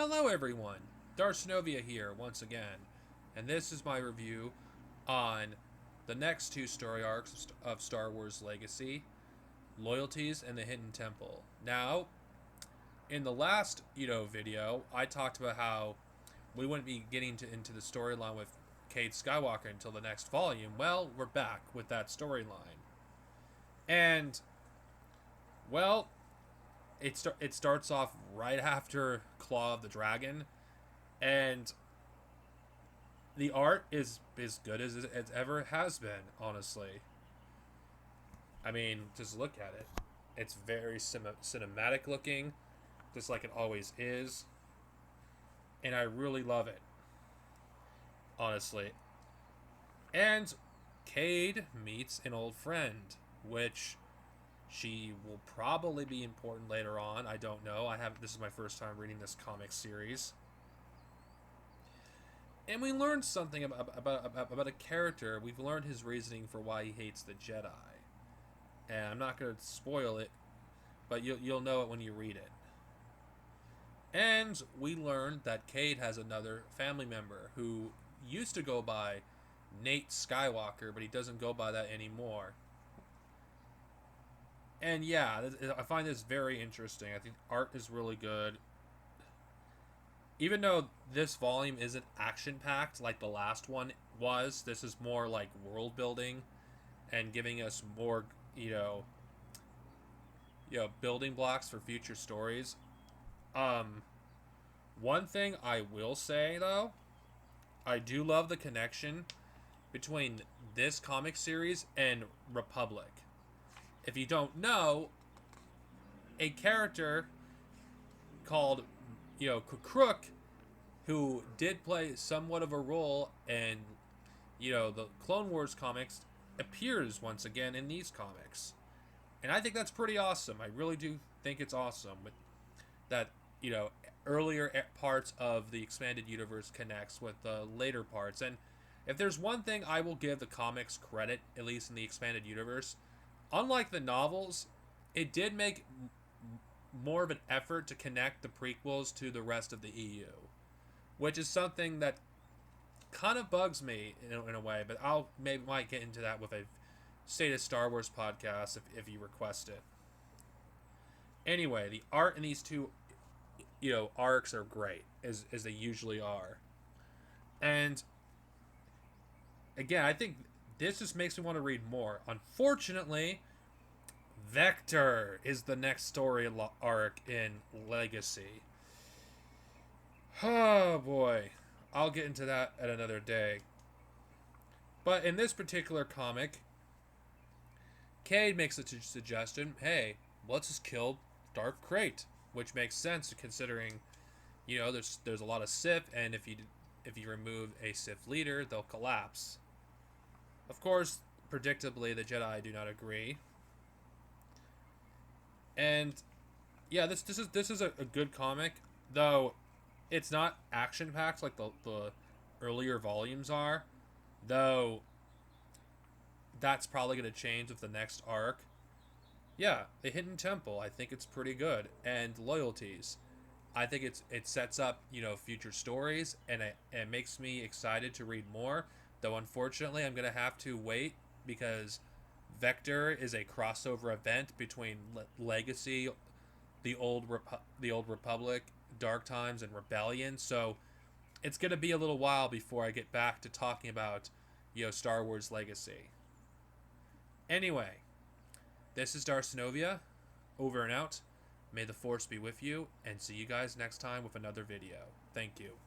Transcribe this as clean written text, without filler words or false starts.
Hello everyone, Darcenovia here once again, and this is my review on the next two story arcs of Star Wars Legacy, Loyalties and the Hidden Temple. Now, in the last, video, I talked about how we wouldn't be getting into the storyline with Cade Skywalker until the next volume. Well, we're back with that storyline. And, well, it starts off right after Claw of the Dragon, and the art is as good as it ever has been. Honestly, I mean, just look at it. It's very cinematic looking, just like it always is, and I really love it. Honestly, and Cade meets an old friend, which she will probably be important later on. I don't know. I have This is my first time reading this comic series, and we learned something about a character. We've learned his reasoning for why he hates the Jedi, and I'm not going to spoil it, but you'll know it when you read it. And we learned that Cade has another family member who used to go by Nate Skywalker, but he doesn't go by that anymore. And yeah, I find this very interesting. I think art is really good. Even though this volume isn't action packed like the last one was, this is more like world building and giving us more, building blocks for future stories. Um, One thing I will say though, I do love the connection between this comic series and Republic. If you don't know, a character called, Crook, who did play somewhat of a role in, the Clone Wars comics, appears once again in these comics. And I think that's pretty awesome. I really do think it's awesome with that, earlier parts of the expanded universe connects with the later parts. And if there's one thing I will give the comics credit, at least in the expanded universe, unlike the novels, it did make more of an effort to connect the prequels to the rest of the EU, which is something that kind of bugs me in a way. But I'll might get into that with a State of Star Wars podcast if you request it. Anyway, the art in these two, arcs are great as they usually are, and again, I think this just makes me want to read more. Unfortunately, Vector is the next story arc in Legacy. Oh boy. I'll get into that at another day. But in this particular comic, Cade makes a suggestion, hey, let's just kill Darth Krayt, which makes sense considering, there's a lot of Sith, and if you remove a Sith leader, they'll collapse. Of course, predictably, the Jedi do not agree. And yeah, this is a good comic, though it's not action packed like the earlier volumes are. Though that's probably going to change with the next arc. Yeah, the Hidden Temple, I think it's pretty good, and Loyalties. I think it sets up future stories, and it makes me excited to read more. Though unfortunately, I'm gonna have to wait because Vector is a crossover event between Legacy, the old Republic, Dark Times, and Rebellion. So it's gonna be a little while before I get back to talking about Star Wars Legacy. Anyway, this is Darcenovia, over and out. May the Force be with you, and see you guys next time with another video. Thank you.